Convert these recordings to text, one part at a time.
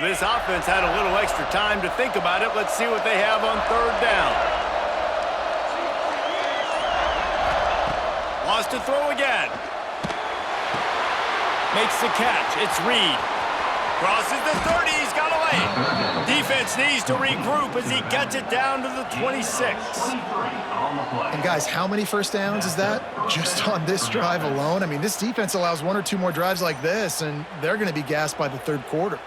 This offense had a little extra time to think about it. Let's see what they have on third down. Wants to throw again. Makes the catch. It's Reed. Crosses the 30. He's got away. Defense needs to regroup as he gets it down to the 26. And guys, how many first downs is that? Just on this drive alone? I mean, this defense allows one or two more drives like this, and they're going to be gassed by the third quarter.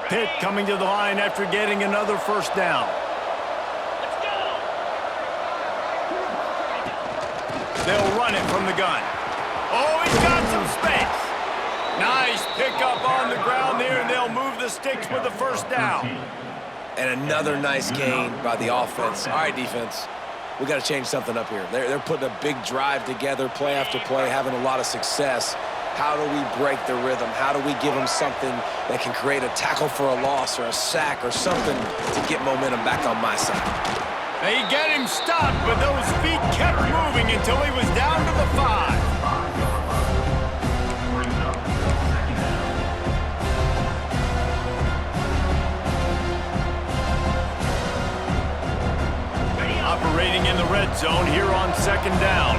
Pitt coming to the line after getting another first down. They'll run it from the gun. Oh, he's got some space. Nice pickup on the ground there, and they'll move the sticks with the first down. And another nice gain by the offense. All right, defense, we got to change something up here. They're putting a big drive together, play after play, having a lot of success. How do we break the rhythm? How do we give them something that can create a tackle for a loss or a sack or something to get momentum back on my side? They get him stopped, but those feet kept moving until he was down to the 5. Operating in the red zone here on second down.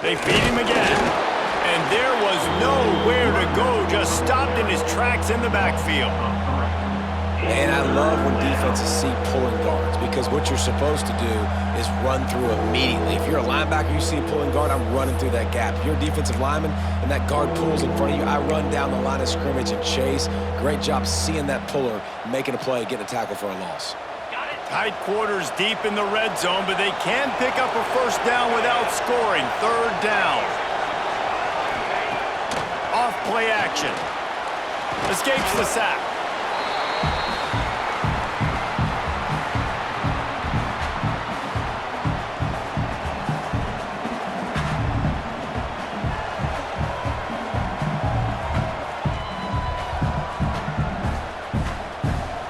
They feed him again. And there was nowhere to go, just stopped in his tracks in the backfield. And I love when defenses see pulling guards, because what you're supposed to do is run through immediately. If you're a linebacker, you see a pulling guard, I'm running through that gap. If you're a defensive lineman and that guard pulls in front of you, I run down the line of scrimmage and chase. Great job seeing that puller, making a play, getting a tackle for a loss. Tight quarters deep in the red zone, but they can pick up a first down without scoring. Third down. Off play action. Escapes the sack.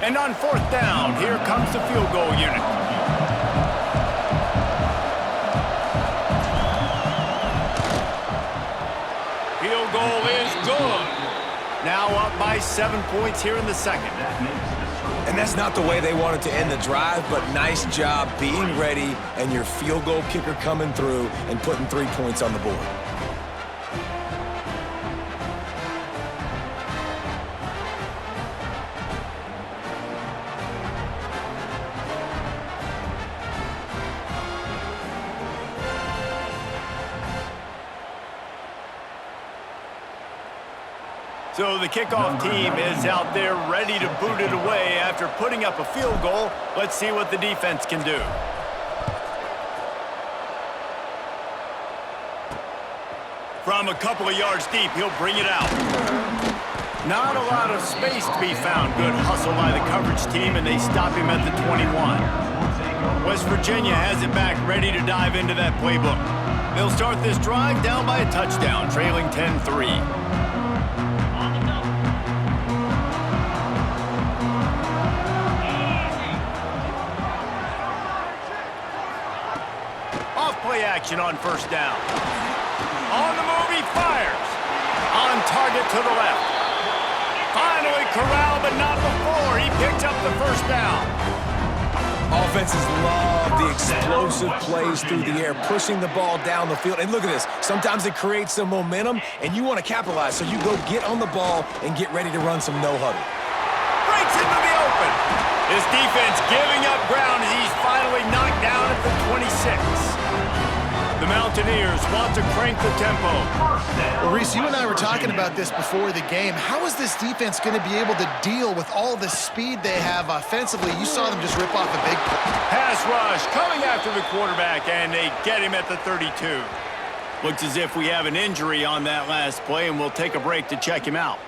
And on fourth down, here comes the field goal unit. Field goal is good. Now up by 7 points here in the second. And that's not the way they wanted to end the drive, but nice job being ready and your field goal kicker coming through and putting 3 points on the board. So the kickoff team is out there ready to boot it away after putting up a field goal. Let's see what the defense can do. From a couple of yards deep, he'll bring it out. Not a lot of space to be found. Good hustle by the coverage team, and they stop him at the 21. West Virginia has it back, ready to dive into that playbook. They'll start this drive down by a touchdown, trailing 10-3. Play action on first down. On the move, he fires. On target to the left. Finally corralled, but not before. He picked up the first down. Offenses love the explosive plays through the air, pushing the ball down the field. And look at this. Sometimes it creates some momentum, and you want to capitalize. So you go get on the ball and get ready to run some no-huddle. Breaks into the open. This defense giving up ground as he's finally knocked down at the 26. The Mountaineers want to crank the tempo. Well, Reese, you and I were talking about this before the game. How is this defense going to be able to deal with all the speed they have offensively? You saw them just rip off a big pass rush coming after the quarterback, and they get him at the 32. Looks as if we have an injury on that last play, and we'll take a break to check him out.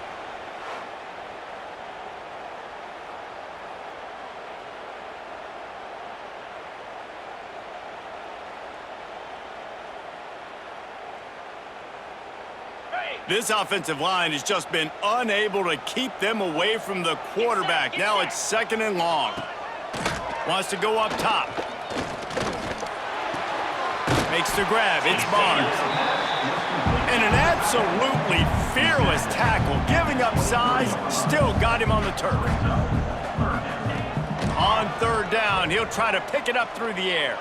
This offensive line has just been unable to keep them away from the quarterback. Now it's 2nd and long. Wants to go up top. Makes the grab. It's Barnes. And an absolutely fearless tackle. Giving up size, still got him on the turf. On 3rd down, he'll try to pick it up through the air.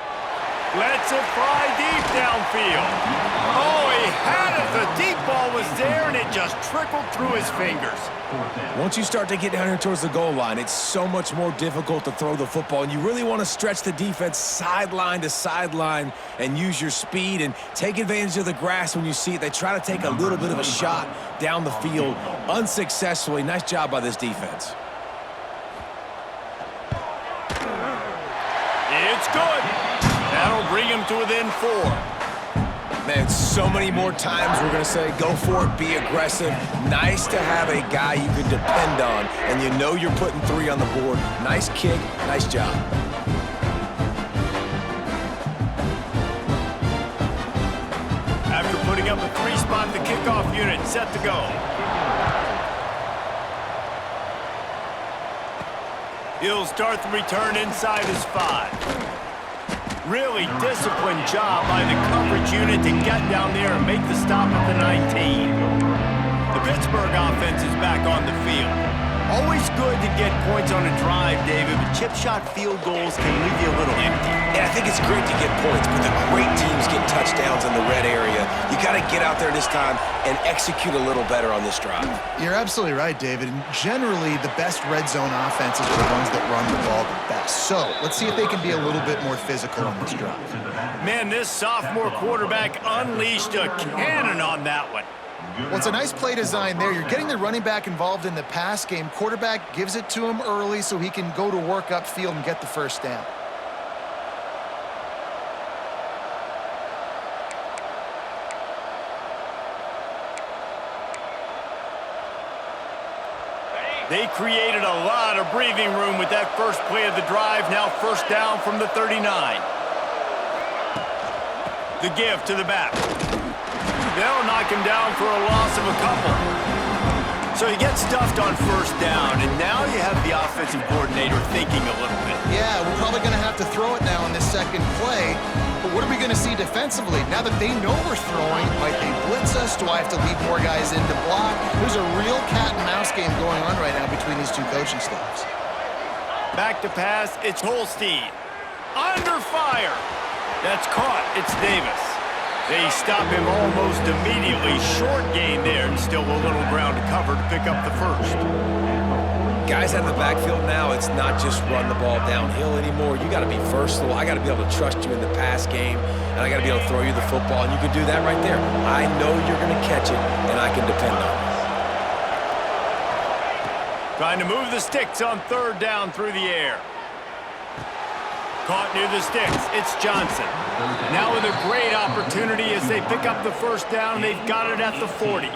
Lets it fly deep downfield. Oh, he had it. The deep ball was there, and it just trickled through his fingers. Once you start to get down here towards the goal line, it's so much more difficult to throw the football, and you really want to stretch the defense sideline to sideline and use your speed and take advantage of the grass when you see it. They try to take a little bit of a shot down the field unsuccessfully. Nice job by this defense. It's good. That'll bring him to within 4. Man, so many more times we're going to say, go for it, be aggressive. Nice to have a guy you can depend on, and you know you're putting 3 on the board. Nice kick, nice job. After putting up a 3-spot, the kickoff unit set to go. He'll start the return inside his 5. Really disciplined job by the coverage unit to get down there and make the stop at the 19. The Pittsburgh offense is back on the field. Always good to get points on a drive, David, but chip shot field goals can leave you a little empty. Yeah, I think it's great to get points, but the great teams get touchdowns in the red area. You got to get out there this time and execute a little better on this drive. You're absolutely right, David. And generally, the best red zone offenses are the ones that run the ball the best. So let's see if they can be a little bit more physical on this drive. Man, this sophomore quarterback unleashed a cannon on that one. Well, it's a nice play design there. You're getting the running back involved in the pass game. Quarterback gives it to him early so he can go to work upfield and get the 1st down. They created a lot of breathing room with that first play of the drive. Now 1st down from the 39. The give to the back. They'll knock him down for a loss of a couple. So he gets stuffed on 1st down, and now you have the offensive coordinator thinking a little bit. Yeah, we're probably going to have to throw it now on this 2nd play. But what are we going to see defensively? Now that they know we're throwing, might they blitz us? Do I have to leave more guys in to block? There's a real cat and mouse game going on right now between these 2 coaching staffs. Back to pass, it's Holstein. Under fire. That's caught. It's Davis. They stop him almost immediately. Short gain there, and still a little ground to cover to pick up the 1st. Guys out of the backfield now, it's not just run the ball downhill anymore. You got to be versatile. I got to be able to trust you in the pass game, and I got to be able to throw you the football, and you can do that right there. I know you're going to catch it, and I can depend on it. Trying to move the sticks on 3rd down through the air. Caught near the sticks. It's Johnson. Now with a great opportunity as they pick up the 1st down. They've got it at the 40.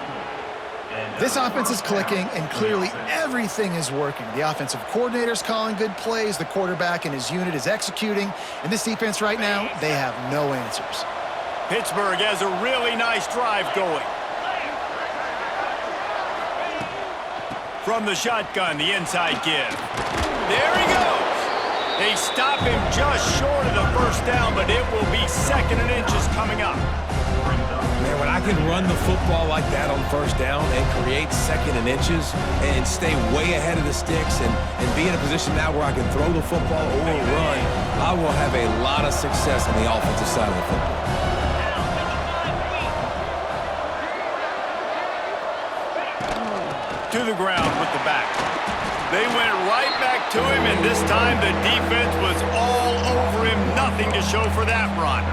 This offense is clicking, and clearly everything is working. The offensive coordinator's calling good plays. The quarterback and his unit is executing. And this defense right now, they have no answers. Pittsburgh has a really nice drive going. From the shotgun, the inside give. There he goes. They stop him just short of the 1st down, but it will be 2nd and inches coming up. Man, when I can run the football like that on 1st down and create 2nd and inches and stay way ahead of the sticks and be in a position now where I can throw the football or run, I will have a lot of success on the offensive side of the football. To the ground with the back. They went right back to him, and this time the defense was all over him. Nothing to show for that run.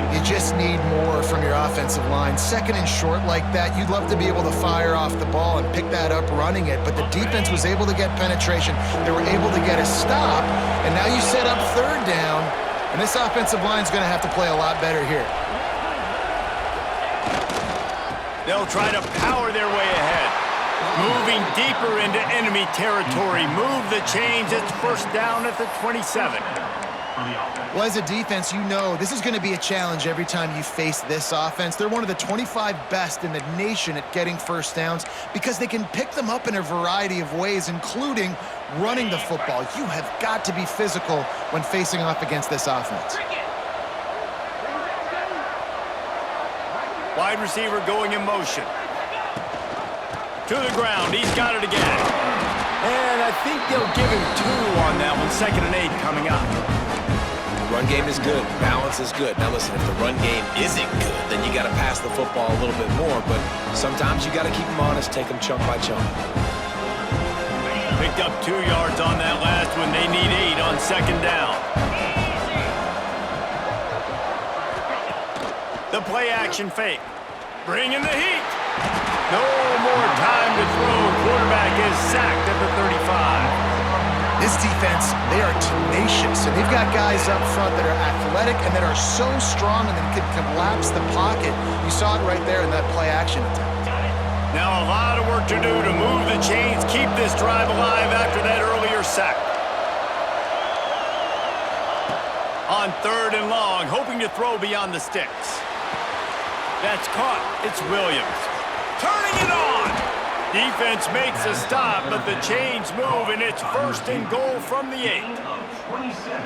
You just need more from your offensive line. 2nd and short like that, you'd love to be able to fire off the ball and pick that up running it, but the defense was able to get penetration. They were able to get a stop, and now you set up 3rd down, and this offensive line's going to have to play a lot better here. They'll try to power their way ahead. Moving deeper into enemy territory. Move the chains. It's 1st down at the 27. Well, as a defense, you know this is going to be a challenge every time you face this offense. They're one of the 25 best in the nation at getting first downs because they can pick them up in a variety of ways, including running the football. You have got to be physical when facing off against this offense. Wide receiver going in motion. To the ground. He's got it again. And I think they'll give him 2 on that one. 2nd and 8 coming up. Run game is good. Balance is good. Now listen, if the run game isn't good, then you got to pass the football a little bit more. But sometimes you got to keep them honest, take them chunk by chunk. Picked up 2 yards on that last one. They need 8 on 2nd down. The play action fake. Bring in the heat. No more time to throw. Quarterback is sacked at the 35. This defense, they are tenacious, and they've got guys up front that are athletic and that are so strong and that can collapse the pocket. You saw it right there in that play action attempt. Now a lot of work to do to move the chains, keep this drive alive after that earlier sack. On 3rd and long, hoping to throw beyond the sticks. That's caught. It's Williams. Turning it on! Defense makes a stop, but the chains move, and it's 1st and goal from the 8.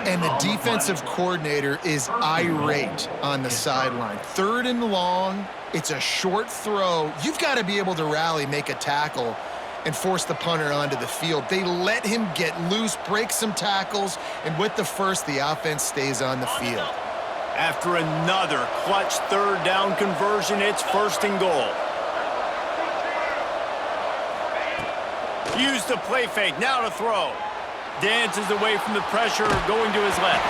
And the defensive coordinator is irate on the sideline. 3rd and long, it's a short throw. You've got to be able to rally, make a tackle, and force the punter onto the field. They let him get loose, break some tackles, and with the first, the offense stays on the field. After another clutch 3rd down conversion, it's 1st and goal. Use the play fake, now to throw. Dances away from the pressure, going to his left.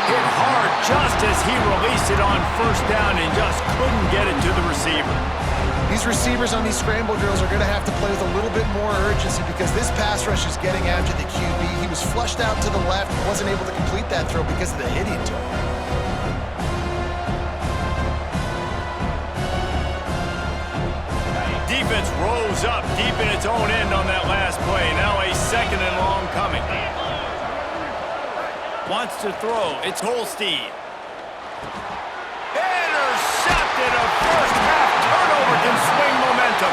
Hit hard just as he released it on 1st down and just couldn't get it to the receiver. These receivers on these scramble drills are going to have to play with a little bit more urgency because this pass rush is getting after the QB. He was flushed out to the left, wasn't able to complete that throw because of the hit he took. Defense rose up deep in its own end on that last play. Now a 2nd and long coming. Wants to throw. It's Holstein. Intercepted. A first half turnover can swing momentum.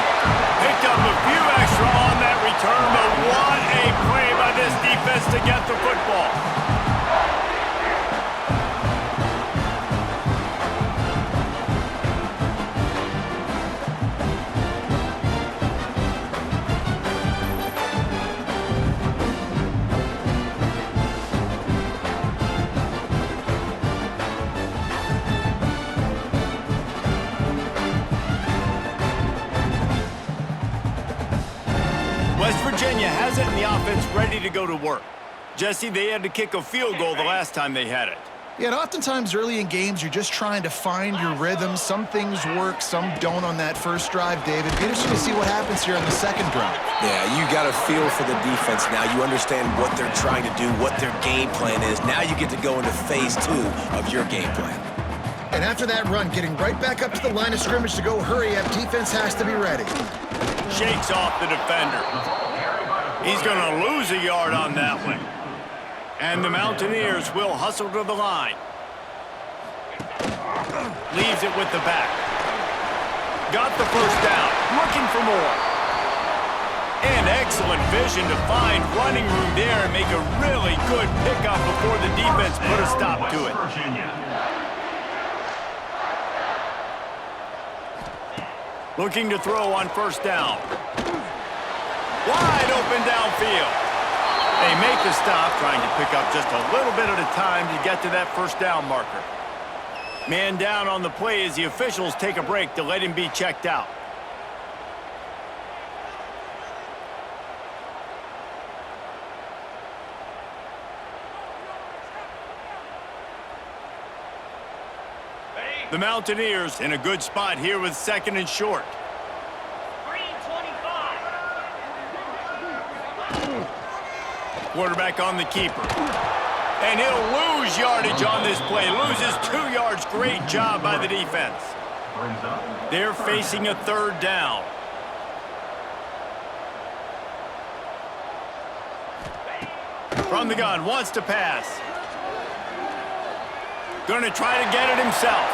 Picked up a few extra on that return, but what a play by this defense to get the football. West Virginia has it and the offense ready to go to work. Jesse, they had to kick a field goal the last time they had it. Yeah, and oftentimes early in games, you're just trying to find your rhythm. Some things work, some don't on that first drive, David. Be interesting to see what happens here on the 2nd drive. Yeah, you got a feel for the defense now. You understand what they're trying to do, what their game plan is. Now you get to go into phase 2 of your game plan. And after that run, getting right back up to the line of scrimmage to go hurry up, defense has to be ready. Shakes off the defender. He's going to lose a yard on that one. And the Mountaineers will hustle to the line. Leaves it with the back. Got the 1st down. Looking for more. And excellent vision to find running room there and make a really good pickup before the defense put a stop to it. Looking to throw on 1st down. Wide open downfield. They make the stop, trying to pick up just a little bit at a time to get to that 1st down marker. Man down on the play as the officials take a break to let him be checked out. The Mountaineers in a good spot here with 2nd and short. Quarterback on the keeper. And he'll lose yardage on this play. Loses 2 yards. Great job by the defense. They're facing a 3rd down. From the gun, wants to pass. Going to try to get it himself.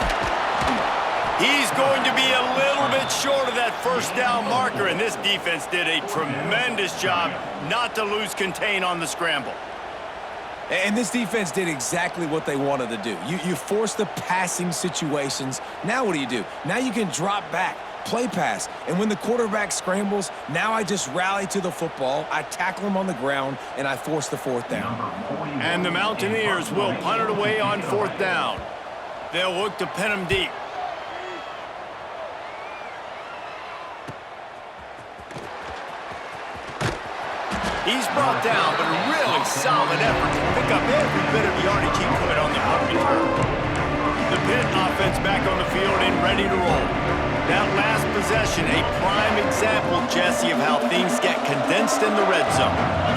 He's going to be a little bit short of that first down marker, and this defense did a tremendous job not to lose contain on the scramble. And this defense did exactly what they wanted to do. You force the passing situations. Now what do? Now you can drop back, play pass. And when the quarterback scrambles, now I just rally to the football, I tackle him on the ground, and I force the fourth down. And the Mountaineers will punt it away on fourth down. They'll look to pin him deep. He's brought down, but a really solid effort to pick up every bit of yardage he could on the punt return. The Pitt offense back on the field and ready to roll. That last possession, a prime example, Jesse, of how things get condensed in the red zone.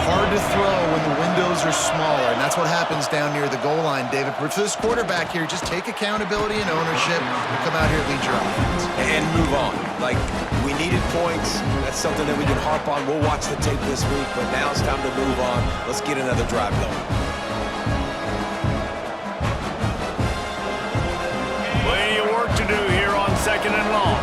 Hard to throw when the windows are smaller, and that's what happens down near the goal line, David. But for this quarterback here, just take accountability and ownership and come out here and lead your offense. And move on. Like, we needed points. That's something that we can harp on. We'll watch the tape this week, but now it's time to move on. Let's get another drive going. Plenty of work to do here on second and long.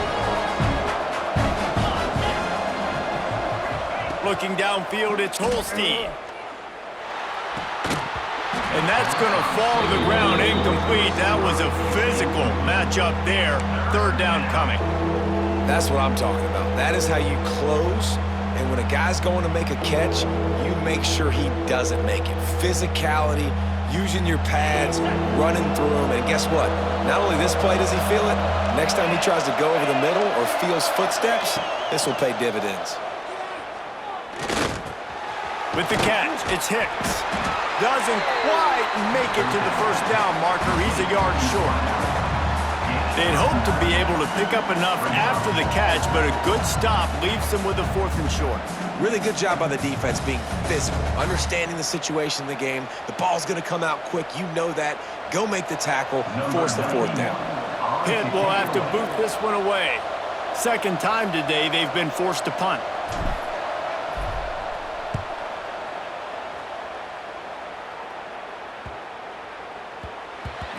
Looking downfield, it's Holstein. And that's going to fall to the ground incomplete. That was a physical matchup there. Third down coming. That's what I'm talking about. That is how you close. And when a guy's going to make a catch, you make sure he doesn't make it. Physicality, using your pads, running through them. And guess what? Not only this play does he feel it, next time he tries to go over the middle or feels footsteps, this will pay dividends. With the catch, it's Hicks. Doesn't quite make it to the first down marker. He's a yard short. They'd hope to be able to pick up enough after the catch, but a good stop leaves them with a fourth and short. Really good job by the defense being physical, understanding the situation in the game. The ball's going to come out quick. You know that. Go make the tackle, force the fourth down. Pitt will have to boot this one away. Second time today they've been forced to punt.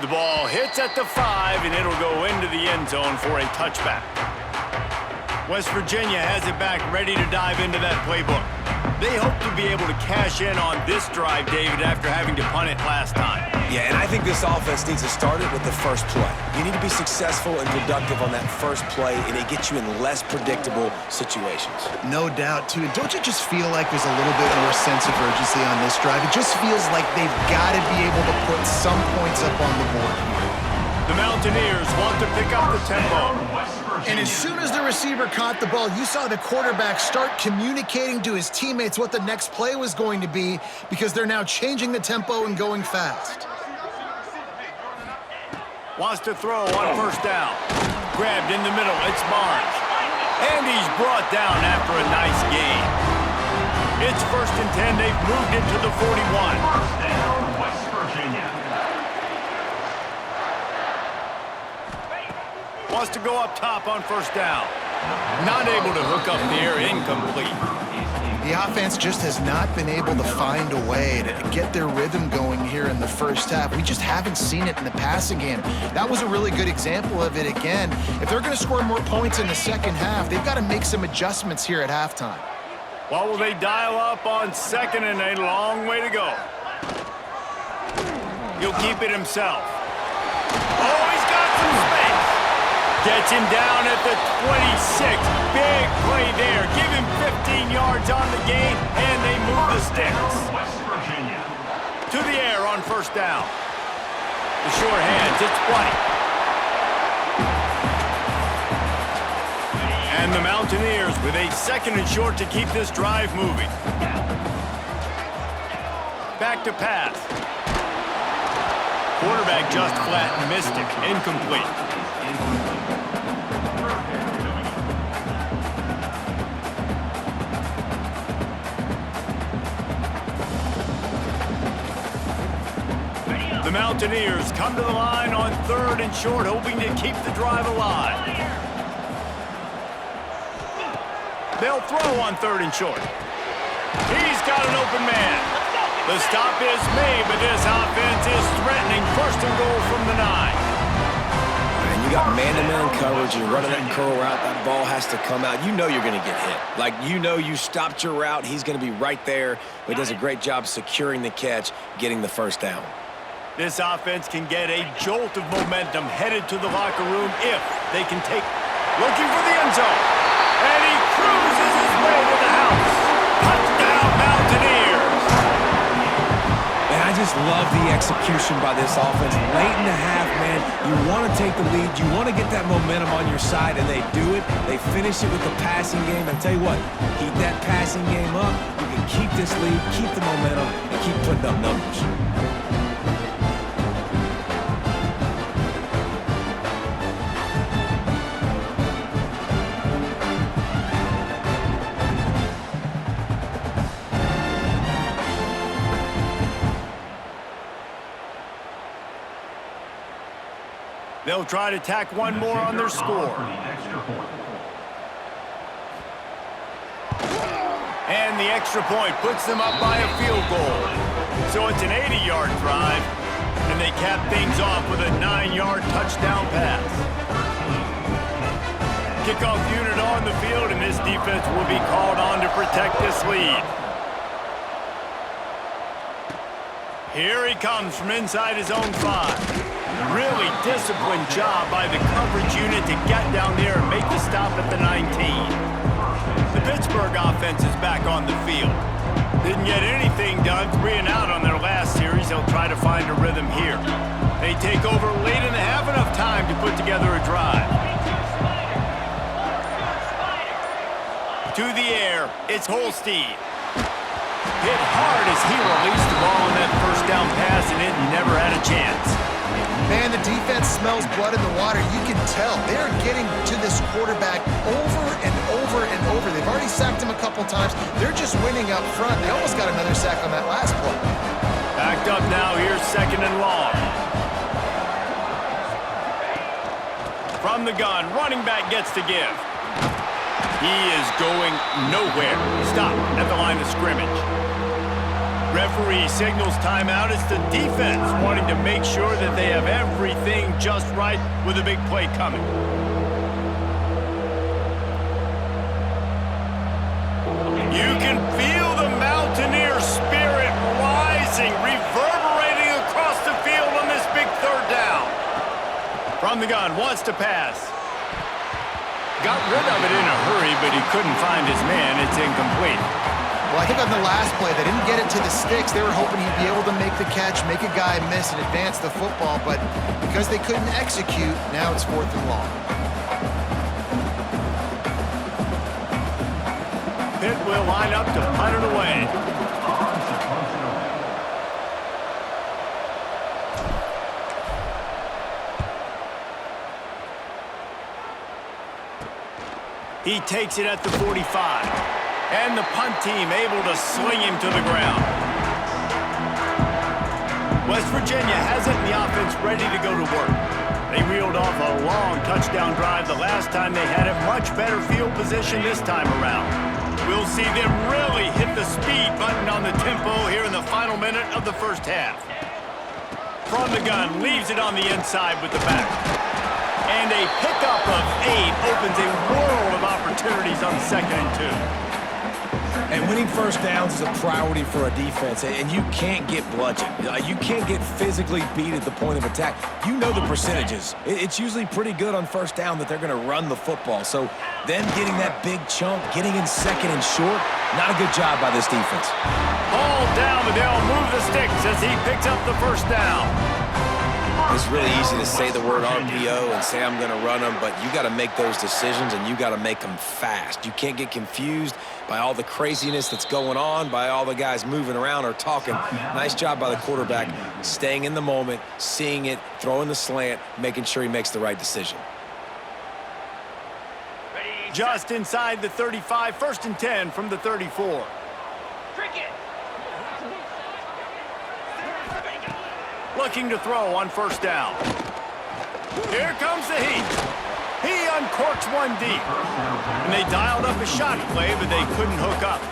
The ball hits at the 5, and it'll go into the end zone for a touchback. West Virginia has it back, ready to dive into that playbook. They hope to be able to cash in on this drive, David, after having to punt it last time. Yeah, and I think this offense needs to start it with the first play. You need to be successful and productive on that first play, and it gets you in less predictable situations. No doubt, too. And don't you just feel like there's a little bit more sense of urgency on this drive? It just feels like they've got to be able to put some points up on the board here. The Mountaineers want to pick up the tempo. And as soon as the receiver caught the ball, you saw the quarterback start communicating to his teammates what the next play was going to be, because they're now changing the tempo and going fast. Wants to throw on first down. Grabbed in the middle, it's Barnes. And he's brought down after a nice gain. It's 1st and 10, they've moved it to the 41. First down, West Virginia. Wants to go up top on first down. Not able to hook up there, incomplete. The offense just has not been able to find a way to get their rhythm going here in the first half. We just haven't seen it in the passing game. That was a really good example of it again. If they're going to score more points in the second half, they've got to make some adjustments here at halftime. Well, will they dial up on second and a long way to go? He'll keep it himself. Oh, he's got some space. Gets him down at the 26. Big play there. Give him 15 yards on the gain, and they move the sticks. West Virginia. To the air on first down. The short hands, it's White. And the Mountaineers with a second and short to keep this drive moving. Back to pass. Quarterback just flat and missed it. Incomplete. The Mountaineers come to the line on 3rd and short, hoping to keep the drive alive. They'll throw on 3rd and short. He's got an open man. The stop is made, but this offense is threatening. First and goal from the 9. And you got man-to-man coverage. You're running that curl route. That ball has to come out. You know you're going to get hit. Like, you know you stopped your route. He's going to be right there. But he does a great job securing the catch, getting the first down. This offense can get a jolt of momentum headed to the locker room if they can take... Looking for the end zone. And he cruises his way to the house. Touchdown, Mountaineers. And I just love the execution by this offense. Late in the half, man, you want to take the lead. You want to get that momentum on your side, and they do it. They finish it with the passing game. And tell you what, keep that passing game up. You can keep this lead, keep the momentum, and keep putting up numbers. They'll try to tack one more on their score. And the extra point puts them up by a field goal. So it's an 80-yard drive, and they cap things off with a 9-yard touchdown pass. Kickoff unit on the field, and this defense will be called on to protect this lead. Here he comes from inside his own 5. Really disciplined job by the coverage unit to get down there and make the stop at the 19. The Pittsburgh offense is back on the field. Didn't get anything done 3 and out on their last series. They'll try to find a rhythm here. They take over late and they have enough time to put together a drive. To the air, it's Holstein. Hit hard as he released the ball on that first down pass, and it never had a chance. Man, the defense smells blood in the water. You can tell. They're getting to this quarterback over and over and over. They've already sacked him a couple times. They're just winning up front. They almost got another sack on that last play. Backed up now. Here's second and long. From the gun, running back gets to give. He is going nowhere. Stop at the line of scrimmage. Referee signals timeout. It's the defense wanting to make sure that they have everything just right with a big play coming. You can feel the Mountaineer spirit rising, reverberating across the field on this big third down. From the gun, wants to pass. Got rid of it in a hurry, but he couldn't find his man. It's incomplete. Well, I think on the last play, they didn't get it to the sticks. They were hoping he'd be able to make the catch, make a guy miss, and advance the football. But because they couldn't execute, now it's 4th and long. Pitt will line up to punt it away. He takes it at the 45. And the punt team able to sling him to the ground. West Virginia has it in the offense ready to go to work. They reeled off a long touchdown drive the last time they had it. Much better field position this time around. We'll see them really hit the speed button on the tempo here in the final minute of the first half. From the gun, leaves it on the inside with the back. And a pickup of 8 opens a world of opportunities on 2nd and 2. And winning first downs is a priority for a defense, and you can't get bludgeoned. You can't get physically beat at the point of attack. You know the percentages. It's usually pretty good on first down that they're going to run the football. So them getting that big chunk, getting in 2nd and short, not a good job by this defense. Ball down, but they'll move the sticks as he picks up the first down. It's really easy to say the word RPO and say I'm going to run them, but you got to make those decisions and you got to make them fast. You can't get confused by all the craziness that's going on, by all the guys moving around or talking. Nice job by the quarterback, staying in the moment, seeing it, throwing the slant, making sure he makes the right decision. Just inside the 35, 1st and 10 from the 34. Looking to throw on first down. Here comes the heat. He uncorks one deep. And they dialed up a shot play, but they couldn't hook up.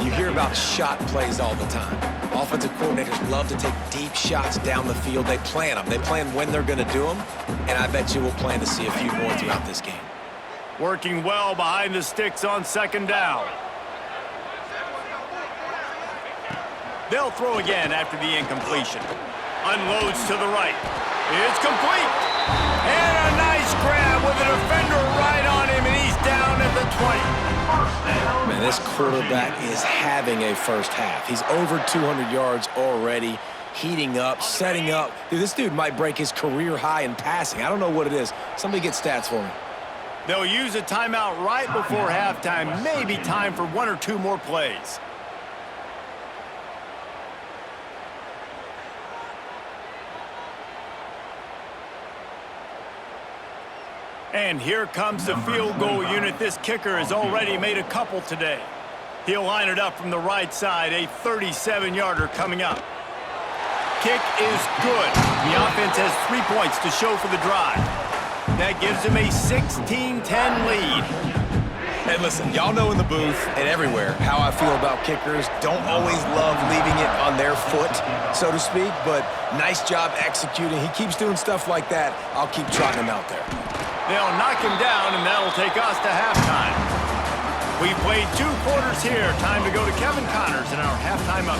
You hear about shot plays all the time. Offensive coordinators love to take deep shots down the field. They plan them. They plan when they're going to do them, and I bet you we'll plan to see a few more throughout this game. Working well behind the sticks on second down. They'll throw again after the incompletion. Unloads to the right. It's complete. And a nice grab with a defender right on him, and he's down at the 20. Man, this quarterback is having a first half. He's over 200 yards already, heating up, setting up. Dude, this dude might break his career high in passing. I don't know what it is. Somebody get stats for me. They'll use a timeout right before halftime. Maybe time for one or two more plays. And here comes the field goal unit. This kicker has already made a couple today. He'll line it up from the right side. A 37-yarder coming up. Kick is good. The offense has 3 points to show for the drive. That gives him a 16-10 lead. Hey, listen, y'all know in the booth and everywhere how I feel about kickers. Don't always love leaving it on their foot, so to speak, but nice job executing. He keeps doing stuff like that. I'll keep trotting him out there. They'll knock him down, and that'll take us to halftime. We've played 2 quarters here. Time to go to Kevin Connors in our halftime update.